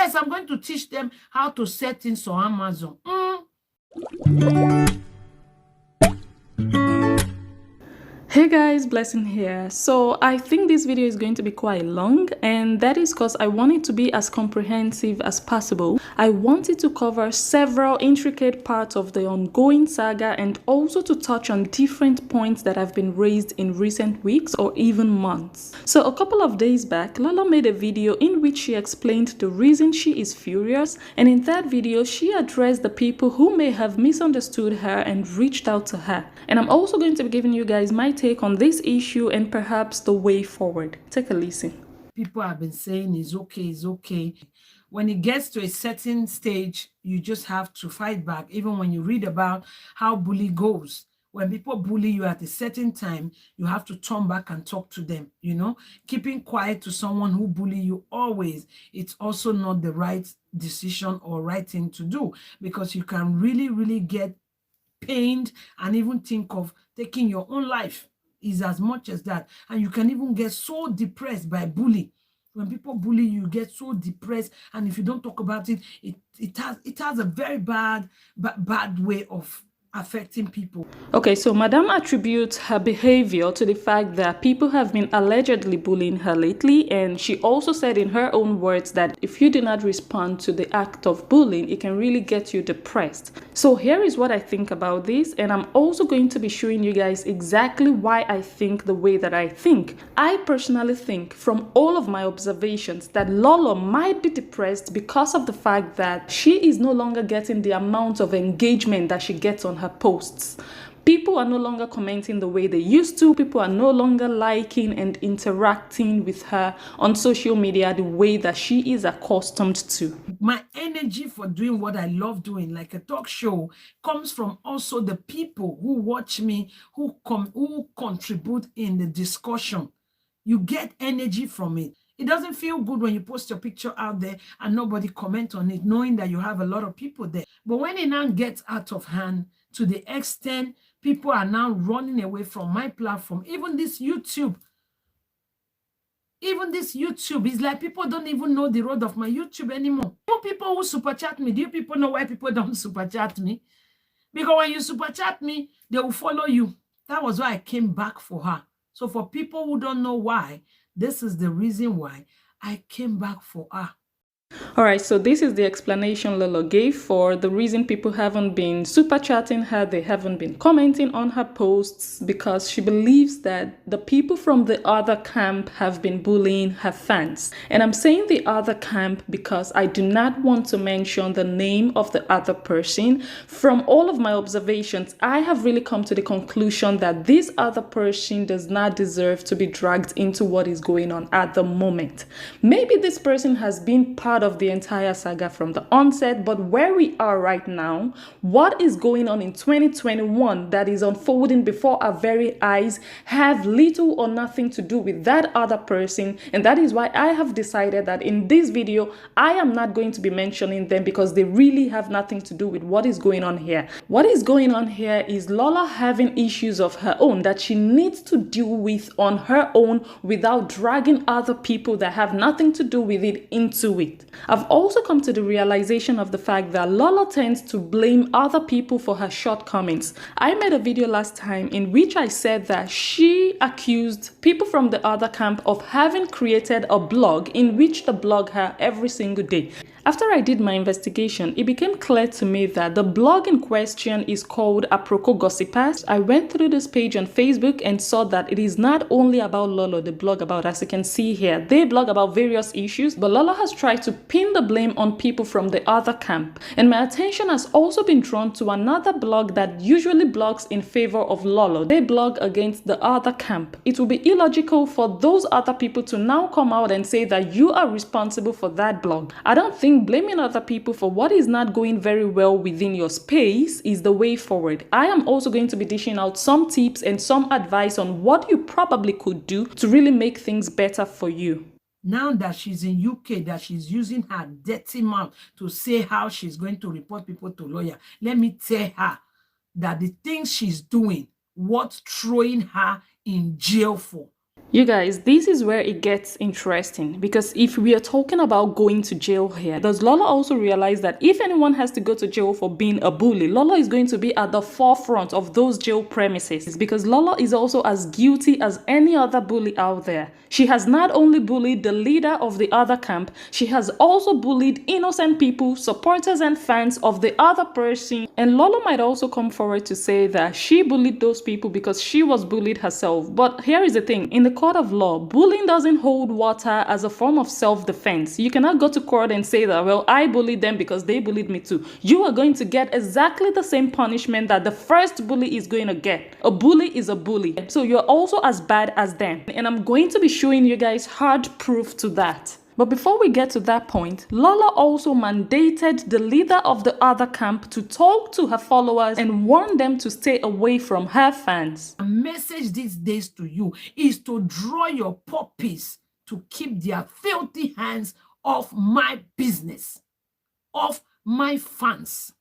Yes, I'm going to teach them how to set things on Amazon. Hey guys, Blessing here. So I think this video is going to be quite long, and that is because I want it to be as comprehensive as possible. I wanted to cover several intricate parts of the ongoing saga and also to touch on different points that have been raised in recent weeks or even months. So a couple of days back, Lolo made a video in which she explained the reason she is furious, and in that video she addressed the people who may have misunderstood her and reached out to her. And I'm also going to be giving you guys my take on this issue and perhaps the way forward. Take a listen. People have been saying it's okay, it's okay. When it gets to a certain stage, you just have to fight back. Even when you read about how bully goes, when people bully you at a certain time, you have to turn back and talk to them, you know. Keeping quiet to someone who bully you always, it's also not the right decision or right thing to do, because you can really get pained and even think of taking your own life. Is as much as that. And you can even get so depressed by bully. When people bully you, get so depressed, and if you don't talk about it, it has a very bad way of affecting people. Okay, so Madame attributes her behavior to the fact that people have been allegedly bullying her lately, and she also said in her own words that if you do not respond to the act of bullying, it can really get you depressed. So here is what I think about this, and I'm also going to be showing you guys exactly why I think the way that I think. I personally think from all of my observations that Lolo might be depressed because of the fact that she is no longer getting the amount of engagement that she gets on her posts. People are no longer commenting the way they used to. People are no longer liking and interacting with her on social media the way that she is accustomed to. My energy for doing what I love doing, like a talk show, comes from also the people who watch me, who contribute in the discussion. You get energy from it. It doesn't feel good when you post your picture out there and nobody comment on it, knowing that you have a lot of people there. But when it now gets out of hand to the extent people are now running away from my platform, even this YouTube, is like people don't even know the road of my YouTube anymore. People who super chat me, do you people know why people don't super chat me? Because when you super chat me, they will follow you. That was why I came back for her. So for people who don't know why, this is the reason why I came back for her. Alright, so this is the explanation Lolo gave for the reason people haven't been super chatting her, they haven't been commenting on her posts, because she believes that the people from the other camp have been bullying her fans. And I'm saying the other camp because I do not want to mention the name of the other person. From all of my observations, I have really come to the conclusion that this other person does not deserve to be dragged into what is going on at the moment. Maybe this person has been part of the entire saga from the onset, but where we are right now, what is going on in 2021 that is unfolding before our very eyes have little or nothing to do with that other person. And that is why I have decided that in this video I am not going to be mentioning them, because they really have nothing to do with what is going on here. What is going on here is Lola having issues of her own that she needs to deal with on her own without dragging other people that have nothing to do with it into it. I've also come to the realization of the fact that Lola tends to blame other people for her shortcomings. I made a video last time in which I said that she accused people from the other camp of having created a blog in which they blog her every single day. After I did my investigation, it became clear to me that the blog in question is called Aproko Gossipers. I went through this page on Facebook and saw that it is not only about Lolo they blog about, as you can see here. They blog about various issues, but Lolo has tried to pin the blame on people from the other camp. And my attention has also been drawn to another blog that usually blogs in favor of Lolo. They blog against the other camp. It will be illogical for those other people to now come out and say that you are responsible for that blog. I don't think blaming other people for what is not going very well within your space is the way forward. I am also going to be dishing out some tips and some advice on what you probably could do to really make things better for you. Now that she's in UK, that she's using her dirty mouth to say how she's going to report people to lawyer, let me tell her that the things she's doing, what's throwing her in jail for. You guys, this is where it gets interesting, because if we are talking about going to jail here, does Lolo also realize that if anyone has to go to jail for being a bully, Lolo is going to be at the forefront of those jail premises, because Lolo is also as guilty as any other bully out there. She has not only bullied the leader of the other camp, she has also bullied innocent people, supporters and fans of the other person. And Lolo might also come forward to say that she bullied those people because she was bullied herself. But here is the thing, in the court of law, bullying doesn't hold water as a form of self-defense. You cannot go to court and say that, well, I bullied them because they bullied me too. You are going to get exactly the same punishment that the first bully is going to get. A bully is a bully. So you're also as bad as them. And I'm going to be showing you guys hard proof to that. But before we get to that point, Lolo also mandated the leader of the other camp to talk to her followers and warn them to stay away from her fans. A message these days to you is to draw your puppies to keep their filthy hands off my business, off my fans.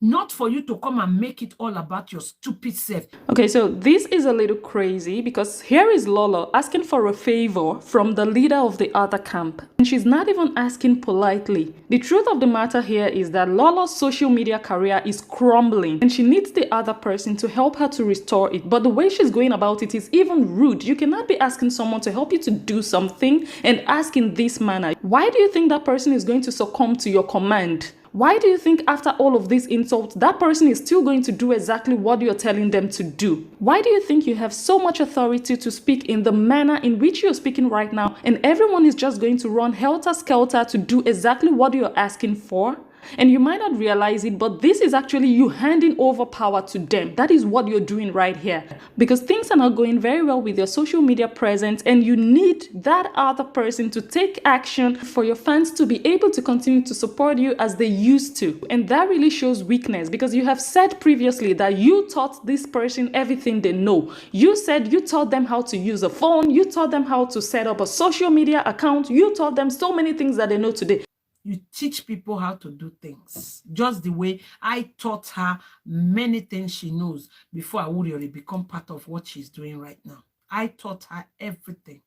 Not for you to come and make it all about your stupid self. Okay, so this is a little crazy, because here is Lolo asking for a favor from the leader of the other camp. And she's not even asking politely. The truth of the matter here is that Lolo's social media career is crumbling and she needs the other person to help her to restore it. But the way she's going about it is even rude. You cannot be asking someone to help you to do something and ask in this manner. Why do you think that person is going to succumb to your command? Why do you think after all of these insults, that person is still going to do exactly what you're telling them to do? Why do you think you have so much authority to speak in the manner in which you're speaking right now, and everyone is just going to run helter-skelter to do exactly what you're asking for? And you might not realize it, but this is actually you handing over power to them. That is what you're doing right here. Because things are not going very well with your social media presence, and you need that other person to take action for your fans to be able to continue to support you as they used to. And that really shows weakness, because you have said previously that you taught this person everything they know. You said you taught them how to use a phone, you taught them how to set up a social media account, you taught them so many things that they know today. You teach people how to do things, just the way I taught her many things she knows before I would really become part of what she's doing right now. I taught her everything.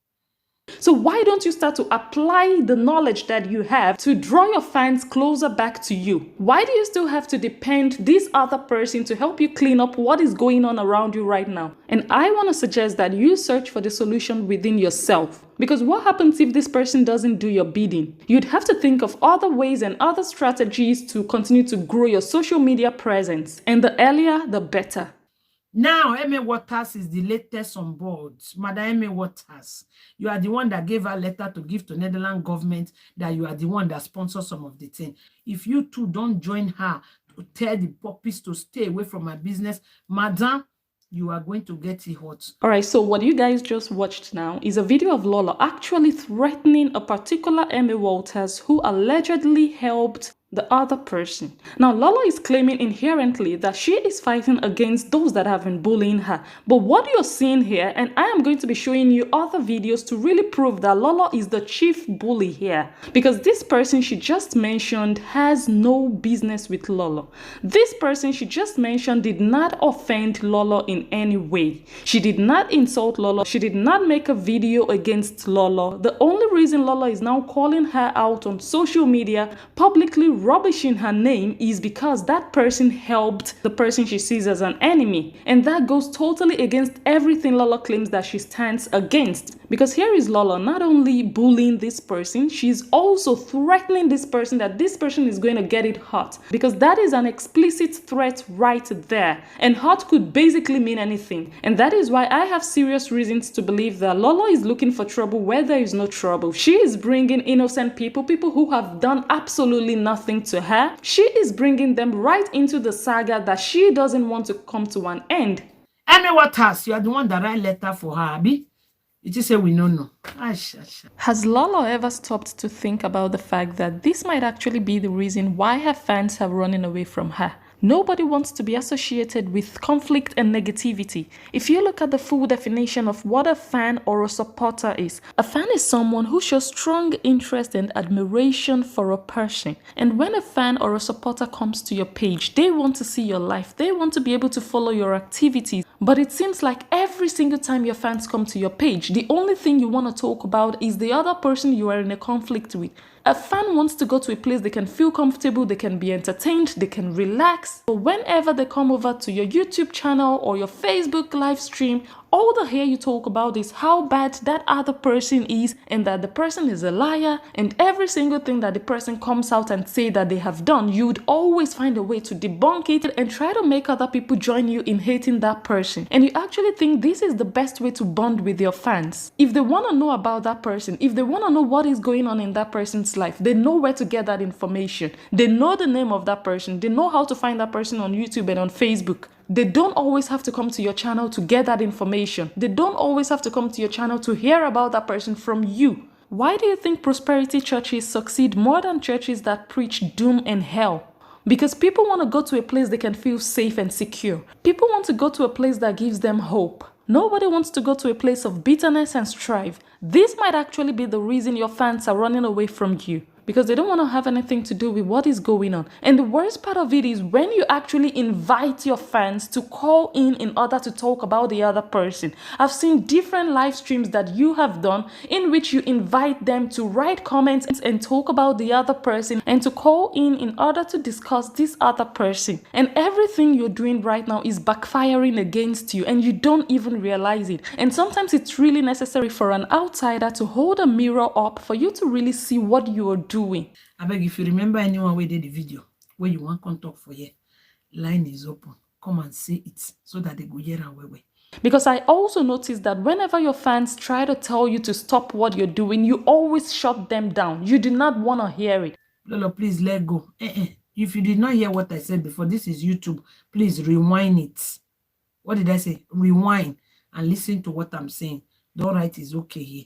So why don't you start to apply the knowledge that you have to draw your fans closer back to you? Why do you still have to depend this other person to help you clean up what is going on around you right now? And I want to suggest that you search for the solution within yourself. Because what happens if this person doesn't do your bidding? You'd have to think of other ways and other strategies to continue to grow your social media presence. And the earlier, the better. Now, Emma Waters is the latest on board. Madam Emma Waters, you are the one that gave her letter to give to Netherlands government, that you are the one that sponsors some of the thing. If you two don't join her to tell the puppies to stay away from my business, madam, you are going to get it hot. All right, so what you guys just watched now is a video of Lolo actually threatening a particular Emma Waters who allegedly helped the other person. Now, Lolo is claiming inherently that she is fighting against those that have been bullying her. But what you're seeing here, and I am going to be showing you other videos to really prove that Lolo is the chief bully here. Because this person she just mentioned has no business with Lolo. This person she just mentioned did not offend Lolo in any way. She did not insult Lolo. She did not make a video against Lolo. The only reason Lolo is now calling her out on social media, publicly rubbishing her name, is because that person helped the person she sees as an enemy. And that goes totally against everything Lolo claims that she stands against. Because here is Lolo not only bullying this person, she's also threatening this person that this person is going to get it hot. Because that is an explicit threat right there. And hot could basically mean anything. And that is why I have serious reasons to believe that Lolo is looking for trouble where there is no trouble. She is bringing innocent people, people who have done absolutely nothing to her. She is bringing them right into the saga that she doesn't want to come to an end. Emma Waters, you are the one that write letter for her, Abi. You just say we know. Has Lolo ever stopped to think about the fact that this might actually be the reason why her fans have running away from her? Nobody wants to be associated with conflict and negativity. If you look at the full definition of what a fan or a supporter is, a fan is someone who shows strong interest and admiration for a person. And when a fan or a supporter comes to your page, they want to see your life. They want to be able to follow your activities. But it seems like every single time your fans come to your page, the only thing you want to talk about is the other person you are in a conflict with. A fan wants to go to a place they can feel comfortable, they can be entertained, they can relax. But whenever they come over to your YouTube channel or your Facebook live stream, all they hear you talk about is how bad that other person is and that the person is a liar, and every single thing that the person comes out and say that they have done, you would always find a way to debunk it and try to make other people join you in hating that person. And you actually think this is the best way to bond with your fans. If they want to know about that person, if they want to know what is going on in that person's life, they know where to get that information. They know the name of that person. They know how to find that person on YouTube and on Facebook. They don't always have to come to your channel to get that information. They don't always have to come to your channel to hear about that person from you. Why do you think prosperity churches succeed more than churches that preach doom and hell? Because people want to go to a place they can feel safe and secure. People want to go to a place that gives them hope. Nobody wants to go to a place of bitterness and strife. This might actually be the reason your fans are running away from you, because they don't want to have anything to do with what is going on. And the worst part of it is when you actually invite your fans to call in order to talk about the other person. I've seen different live streams that you have done in which you invite them to write comments and talk about the other person and to call in order to discuss this other person. And everything you're doing right now is backfiring against you and you don't even realize it. And sometimes it's really necessary for an outsider to hold a mirror up for you to really see what you are doing. I beg, if you remember anyone who did the video where you want to talk for you, line is open. Come and say it so that they go hear and way. Because I also noticed that whenever your fans try to tell you to stop what you're doing, you always shut them down. You do not want to hear it. Lolo, please let go. If you did not hear what I said before, this is YouTube. Please rewind it. What did I say? Rewind and listen to what I'm saying. The right is okay here.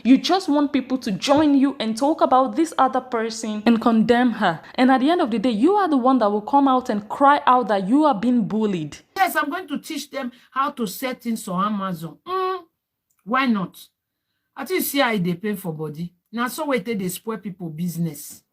You just want people to join you and talk about this other person and condemn her. And at the end of the day, you are the one that will come out and cry out that you are being bullied. Yes, I'm going to teach them how to set things on Amazon. Why not? I think see how they pay for body. Now so wait they spoil people business.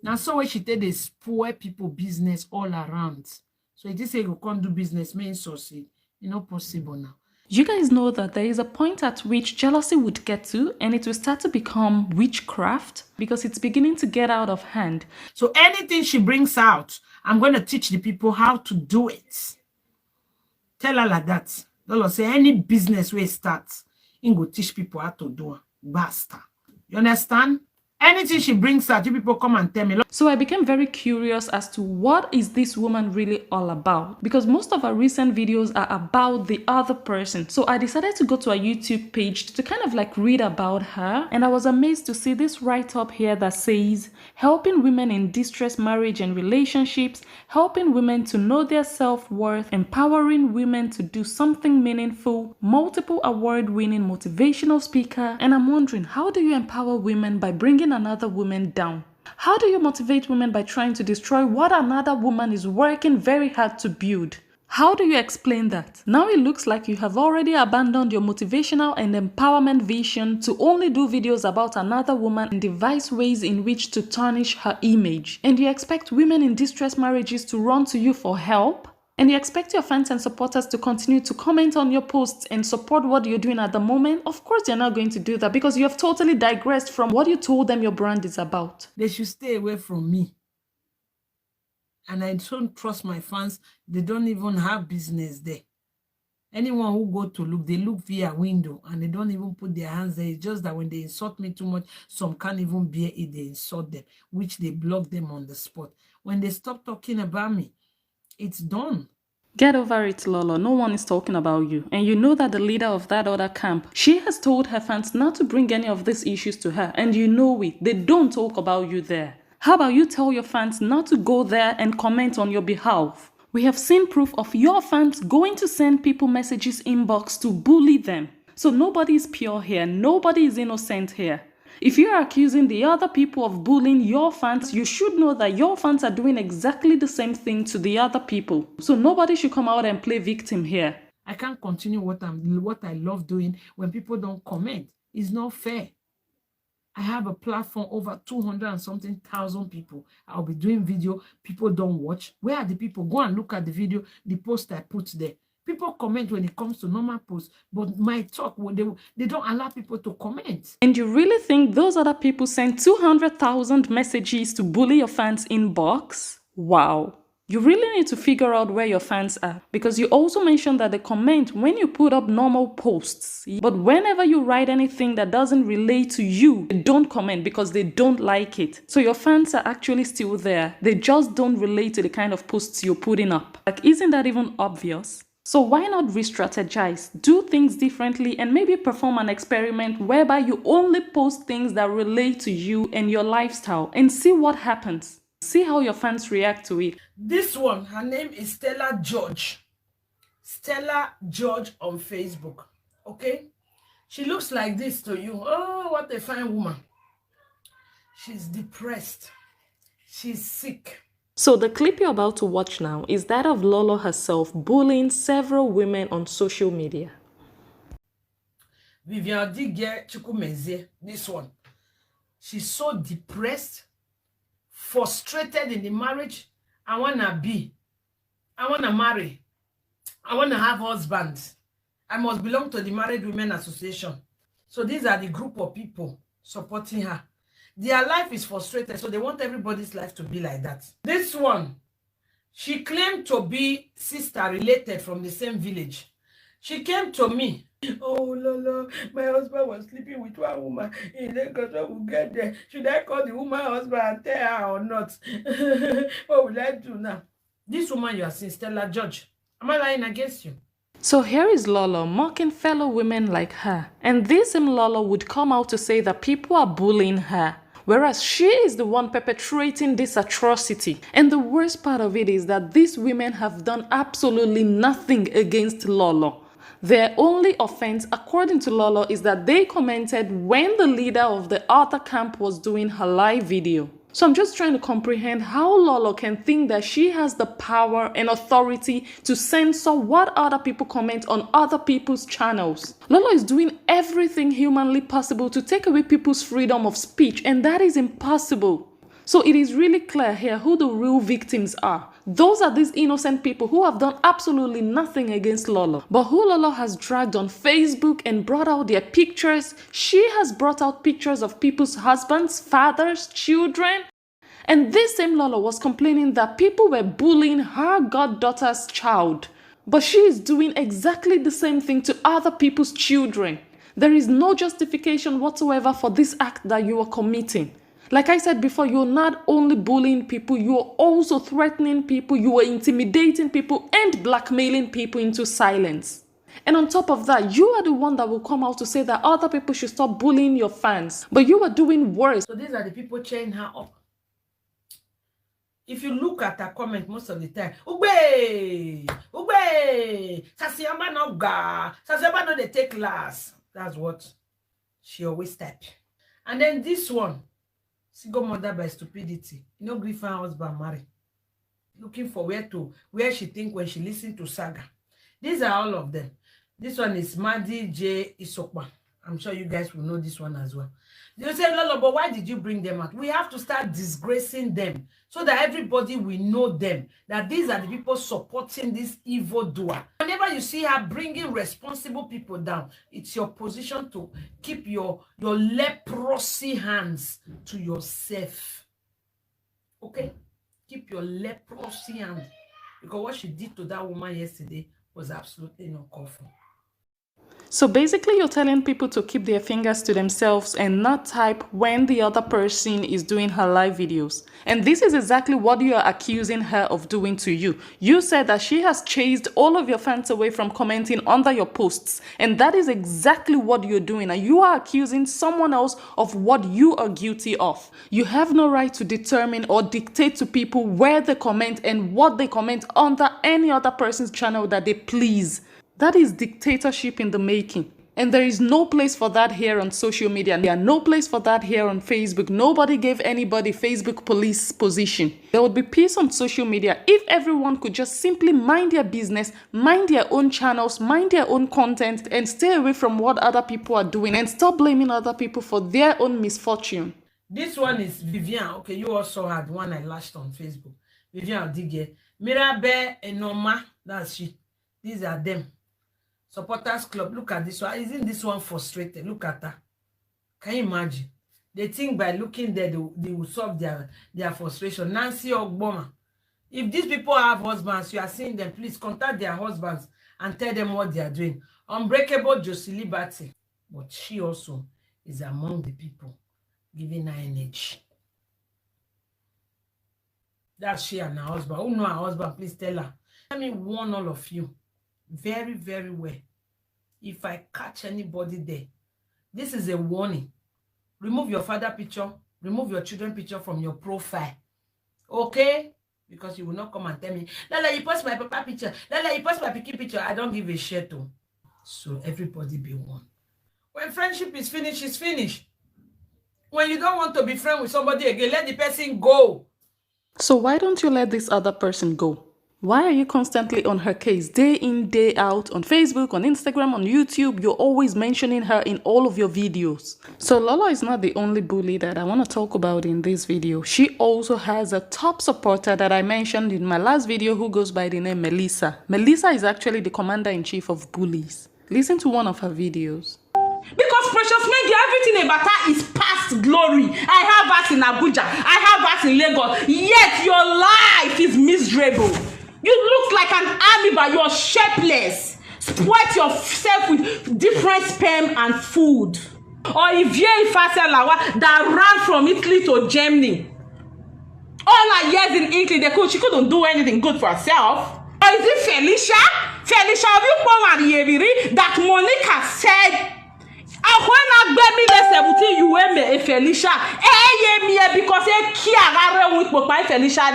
Now so wait she they spoil people business all around. So it is say you can't do business, may succeed. It's not possible now. You guys know that there is a point at which jealousy would get to and it will start to become witchcraft because it's beginning to get out of hand. So anything she brings out, I'm going to teach the people how to do it. Tell her like that. Lolo say any business where it starts, you go teach people how to do it. Basta. You understand? Anything she brings out, you people come and tell me. So I became very curious as to what is this woman really all about? Because most of her recent videos are about the other person. So I decided to go to her YouTube page to kind of like read about her. And I was amazed to see this write-up here that says, helping women in distress marriage and relationships, helping women to know their self-worth, empowering women to do something meaningful, multiple award-winning motivational speaker. And I'm wondering, how do you empower women by bringing another woman down? How do you motivate women by trying to destroy what another woman is working very hard to build? How do you explain that? Now it looks like you have already abandoned your motivational and empowerment vision to only do videos about another woman and devise ways in which to tarnish her image. And you expect women in distress marriages to run to you for help? And you expect your fans and supporters to continue to comment on your posts and support what you're doing at the moment? Of course they're not going to do that because you have totally digressed from what you told them your brand is about. They should stay away from me. And I don't trust my fans. They don't even have business there. Anyone who go to look, they look via window and they don't even put their hands there. It's just that when they insult me too much, some can't even bear it. They insult them, which they block them on the spot. When they stop talking about me, it's done. Get over it, Lolo. No one is talking about you. And you know that the leader of that other camp, she has told her fans not to bring any of these issues to her. And you know it. They don't talk about you there. How about you tell your fans not to go there and comment on your behalf? We have seen proof of your fans going to send people messages inbox to bully them. So nobody is pure here. Nobody is innocent here. If you are accusing the other people of bullying your fans, you should know that your fans are doing exactly the same thing to the other people. So nobody should come out and play victim here. I can't continue what I love doing when people don't comment. It's not fair. I have a platform over 200 and something thousand people. I'll be doing video. People don't watch. Where are the people? Go and look at the video, the post I put there. People comment when it comes to normal posts, but my talk, they don't allow people to comment. And you really think those other people send 200,000 messages to bully your fans' inbox? Wow. You really need to figure out where your fans are, because you also mentioned that they comment when you put up normal posts. But whenever you write anything that doesn't relate to you, they don't comment because they don't like it. So your fans are actually still there. They just don't relate to the kind of posts you're putting up. Like, isn't that even obvious? So why not re-strategize, do things differently, and maybe perform an experiment whereby you only post things that relate to you and your lifestyle and see what happens. See how your fans react to it. This one, her name is Stella George. Stella George on Facebook. Okay? She looks like this to you. Oh, what a fine woman. She's depressed. She's sick. So the clip you're about to watch now is that of Lolo herself bullying several women on social media. Vivian Digue Chukwumeze, this one. She's so depressed, frustrated in the marriage. I want to marry. I want to have husbands. I must belong to the Married Women Association. So these are the group of people supporting her. Their life is frustrated, so they want everybody's life to be like that. This one, she claimed to be sister related from the same village. She came to me. Oh, Lolo, my husband was sleeping with one woman. In Lagos, will get there. Should I call the woman husband and tell her or not? What will I do now? This woman you are seeing, Stella George. Am I lying against you? So here is Lolo mocking fellow women like her. And this same Lolo would come out to say that people are bullying her, whereas she is the one perpetrating this atrocity. And the worst part of it is that these women have done absolutely nothing against Lolo. Their only offense, according to Lolo, is that they commented when the leader of the other camp was doing her live video. So I'm just trying to comprehend how Lolo can think that she has the power and authority to censor what other people comment on other people's channels. Lolo is doing everything humanly possible to take away people's freedom of speech, and that is impossible. So it is really clear here who the real victims are. Those are these innocent people who have done absolutely nothing against Lolo. But who Lolo has dragged on Facebook and brought out their pictures, she has brought out pictures of people's husbands, fathers, children. And this same Lolo was complaining that people were bullying her goddaughter's child. But she is doing exactly the same thing to other people's children. There is no justification whatsoever for this act that you are committing. Like I said before, you're not only bullying people, you're also threatening people, you are intimidating people and blackmailing people into silence. And on top of that, you are the one that will come out to say that other people should stop bullying your fans. But you are doing worse. So these are the people cheering her up. If you look at her comment most of the time, Ugbe! Ugbe! Sasiyama no ga! Sasiyama no they take class. That's what she always type. And then this one, single mother by stupidity. You know, grief her husband marry. Looking for where she think when she listen to saga. These are all of them. This one is Madi J. Isokwa. I'm sure you guys will know this one as well. You say, Lolo, but why did you bring them out? We have to start disgracing them so that everybody will know them, that these are the people supporting this evil doer. Whenever you see her bringing responsible people down, it's your position to keep your leprosy hands to yourself. Okay? Keep your leprosy hands. Because what she did to that woman yesterday was absolutely not called for. So basically you're telling people to keep their fingers to themselves and not type when the other person is doing her live videos. And this is exactly what you are accusing her of doing to you. You said that she has chased all of your fans away from commenting under your posts. And that is exactly what you're doing. And you are accusing someone else of what you are guilty of. You have no right to determine or dictate to people where they comment and what they comment under any other person's channel that they please. That is dictatorship in the making. And there is no place for that here on social media. There are no place for that here on Facebook. Nobody gave anybody Facebook police position. There would be peace on social media if everyone could just simply mind their business, mind their own channels, mind their own content, and stay away from what other people are doing and stop blaming other people for their own misfortune. This one is Vivian. Okay, you also had one I lashed on Facebook. Vivian Digue. Mirabe Enoma, that's she. These are them. Supporters club. Look at this one. Isn't this one frustrated? Look at her. Can you imagine? They think by looking there, they will solve their frustration. Nancy Ogboma. If these people have husbands, you are seeing them, please contact their husbands and tell them what they are doing. Unbreakable Josie Liberty. But she also is among the people giving her energy. That's she and her husband. Who know her husband? Please tell her. Let me warn all of you very, very well. If I catch anybody there, this is a warning. Remove your father picture, remove your children picture from your profile. Okay? Because you will not come and tell me, Lala, you post my papa picture. Lala, you post my picky picture. I don't give a shit to. So everybody be one. When friendship is finished, it's finished. When you don't want to be friends with somebody again, let the person go. So why don't you let this other person go? Why are you constantly on her case, day in, day out, on Facebook, on Instagram, on YouTube? You're always mentioning her in all of your videos. So Lolo is not the only bully that I want to talk about in this video. She also has a top supporter that I mentioned in my last video who goes by the name Melissa. Melissa is actually the commander-in-chief of bullies. Listen to one of her videos. Because Precious Media, everything about her is past glory. I have us in Abuja. I have us in Lagos. Yet your life is miserable. You look like an army, but you're shapeless. Spoil yourself with different sperm and food. Or Ivie Ifaselawa that ran from Italy to Germany. All her years in Italy, she couldn't do anything good for herself. Or is it Felicia? Felicia that Monica said, when I get me the 17, you wear me a Felicia. Because Felicia,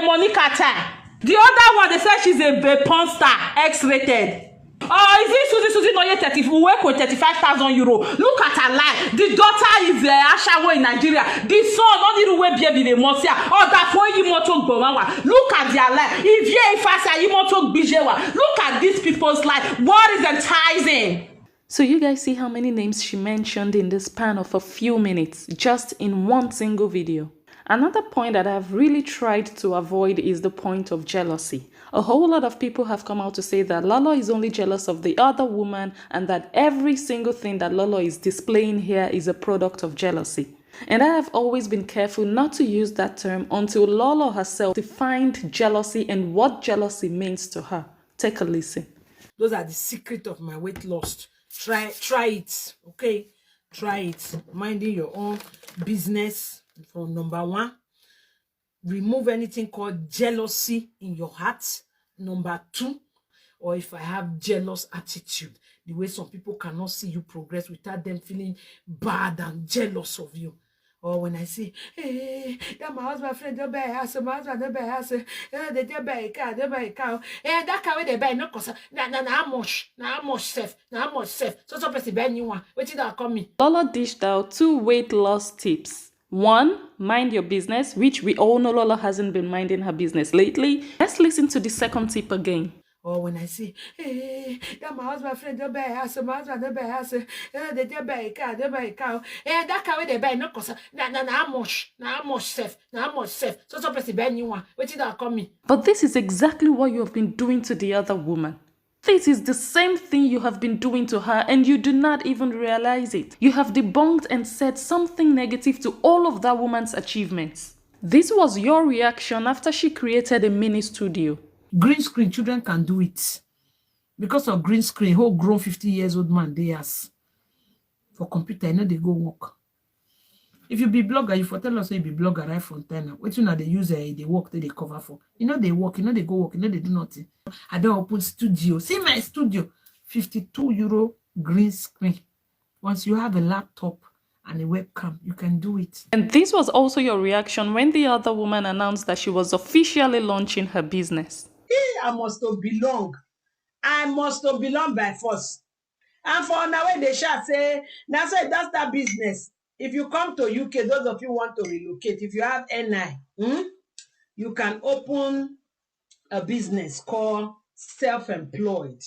Monica. The other one, they said she's a porn star, X-rated. Oh, is this Susie Noye 30? We work with 35,000 euro. Look at her life. The daughter is Ashawo in Nigeria. The son, don't need to wear baby the Mosia. Oh, that point you moto Gomawa. Look at their life. If you fast, you moto Bijewa. Look at these people's life. What is enticing? So you guys see how many names she mentioned in the span of a few minutes, just in one single video. Another point that I've really tried to avoid is the point of jealousy. A whole lot of people have come out to say that Lolo is only jealous of the other woman and that every single thing that Lolo is displaying here is a product of jealousy. And I have always been careful not to use that term until Lolo herself defined jealousy and what jealousy means to her. Take a listen. Those are the secret of my weight loss. Try it, okay? Try it. Minding your own business. From number 1, remove anything called jealousy in your heart. Number 2, or if I have jealous attitude, the way some people cannot see you progress without them feeling bad and jealous of you. Or when I say, hey, that my husband friend don't buy a house, my husband don't buy a house, they don't buy a car, they buy a cow, and that car they buy no cost. How much safe. So some person buy new one. What did that call me? Lolo dished out 2 weight loss tips. 1, mind your business, which we all know Lolo hasn't been minding her business lately. Let's listen to the second tip again. Or when I say, hey, that my husband friend don't buy a house, my husband don't buy a house, they don't buy a car, they buy a cow, and that car they buy no cost. How much safe. So some person buy new one. What did that call me? But this is exactly what you have been doing to the other woman. This is the same thing you have been doing to her and you do not even realize it. You have debunked and said something negative to all of that woman's achievements. This was your reaction after she created a mini studio. Green screen, children can do it. Because of green screen, whole grown 50 years old man, they ask for computer, I know they go work. If you be blogger, you for tell us you be blogger right from 10. What you know they use they work, they cover for. You know they work, you know they go work, you know they do nothing. I don't open studio. See my studio, 52 euro green screen. Once you have a laptop and a webcam, you can do it. And this was also your reaction when the other woman announced that she was officially launching her business. I must belong. I must belong by force. And for now, when they shall say, now say that's that business. If you come to UK, those of you want to relocate, if you have NI, you can open a business called self-employed.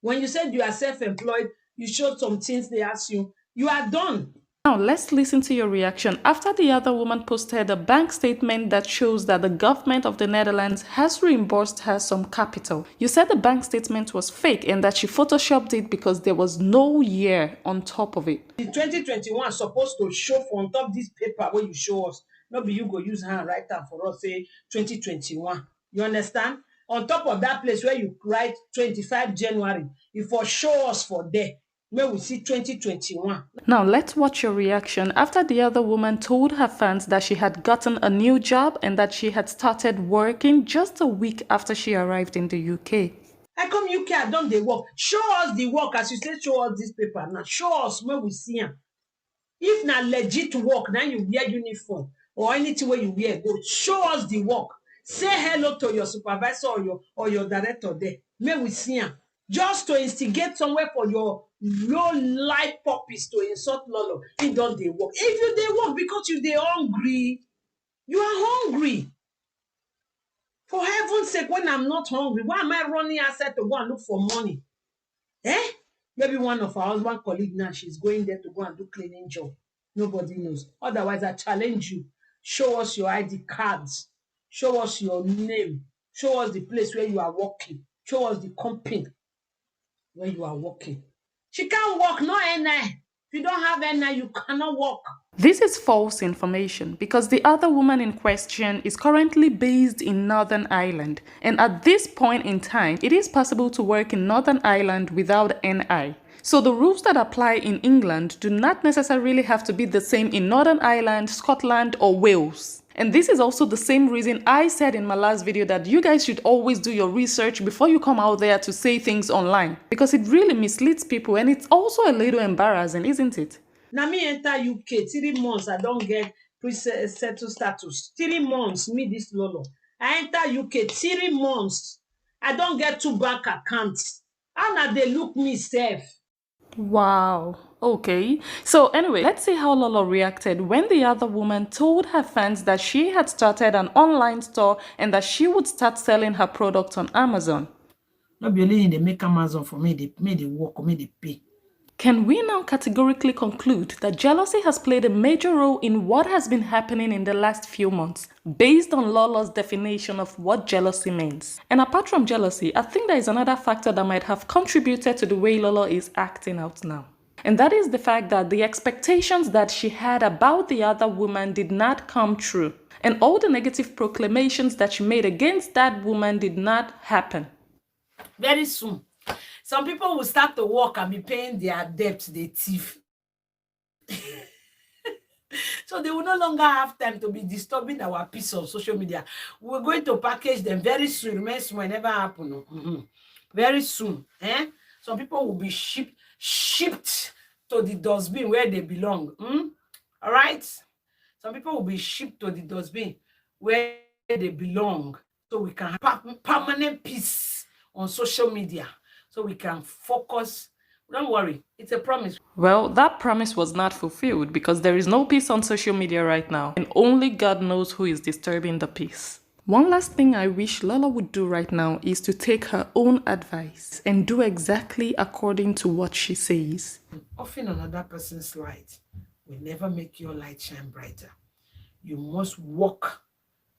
When you said you are self-employed, you showed some things they ask you, you are done. Now, let's listen to your reaction after the other woman posted a bank statement that shows that the government of the Netherlands has reimbursed her some capital. You said the bank statement was fake and that she photoshopped it because there was no year on top of it. The 2021 supposed to show for on top this paper where you show us. Not be you go use hand write down for us, say 2021. You understand? On top of that place where you write 25 January, if for show us for there, where we see 2021. Now let's watch your reaction after the other woman told her fans that she had gotten a new job and that she had started working just a week after she arrived in the UK. I come UK, I done the work. Show us the work as you say, show us this paper. Now show us where we see them. If na legit work, now you wear uniform or anything where you wear, go show us the work. Say hello to your supervisor or your director there. May we see them. Just to instigate somewhere for your low life purpose to insult Lolo. He does the work. If you they work because you they hungry, you are hungry. For heaven's sake, when I'm not hungry, why am I running outside to go and look for money? Eh? Maybe one of our husband colleague now, she's going there to go and do cleaning job. Nobody knows. Otherwise, I challenge you. Show us your ID cards. Show us your name. Show us the place where you are working. Show us the company where you are working. She can't work, no NI. If you don't have NI, you cannot work. This is false information because the other woman in question is currently based in Northern Ireland, and at this point in time, it is possible to work in Northern Ireland without NI. So the rules that apply in England do not necessarily have to be the same in Northern Ireland, Scotland, or Wales. And this is also the same reason I said in my last video that you guys should always do your research before you come out there to say things online, because it really misleads people and it's also a little embarrassing, isn't it? Now me enter UK 3 months, I don't get pre-settled status. 3 months, me this Lolo. I enter UK 3 months, I don't get 2 bank accounts. How now they look me safe? Wow. Okay. So anyway, let's see how Lolo reacted when the other woman told her fans that she had started an online store and that she would start selling her products on Amazon. Not be only they make Amazon for me, they work or me they pay. Can we now categorically conclude that jealousy has played a major role in what has been happening in the last few months, based on Lolo's definition of what jealousy means? And apart from jealousy, I think there is another factor that might have contributed to the way Lolo is acting out now. And that is the fact that the expectations that she had about the other woman did not come true. And all the negative proclamations that she made against that woman did not happen. Very soon. Some people will start to work and be paying their debts, they thief. So they will no longer have time to be disturbing our piece of social media. We're going to package them very soon. Remember, will never happen. Very soon. Some people will be shipped to the dustbin where they belong. All right? Some people will be shipped to the dustbin where they belong. So we can have permanent peace on social media. So we can focus. Don't worry, it's a promise. Well, that promise was not fulfilled because there is no peace on social media right now, and only God knows who is disturbing the peace. One last thing I wish Lolo would do right now is to take her own advice and do exactly according to what she says. Offing another person's light will never make your light shine brighter. You must work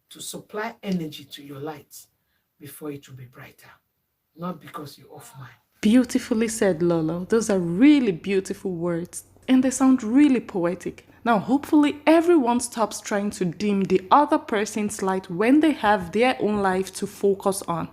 to supply energy to your light before it will be brighter. Not because you off mine. Beautifully said, Lolo. Those are really beautiful words and they sound really poetic. Now, hopefully everyone stops trying to dim the other person's light when they have their own life to focus on.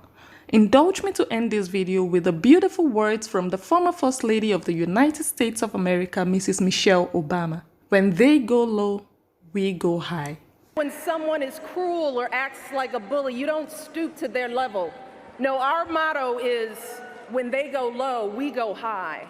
Indulge me to end this video with the beautiful words from the former First Lady of the United States of America, Mrs. Michelle Obama. When they go low, we go high. When someone is cruel or acts like a bully, you don't stoop to their level. No, our motto is, when they go low, we go high.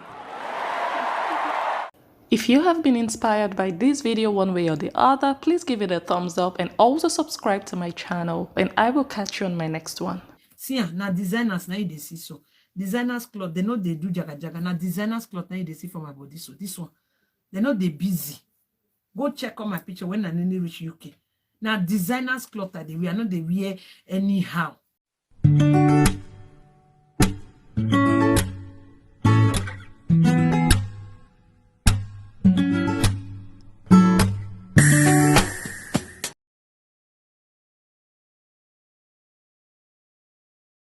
If you have been inspired by this video one way or the other, please give it a thumbs up and also subscribe to my channel, and I will catch you on my next one. See, now designers now they see so. Designers cloth, they know they do jaga jaga. Now designers cloth now they see for my body. So this one, they know they busy. Go check on my picture when I nearly reach UK. Now designers cloth that they wear, not they wear anyhow.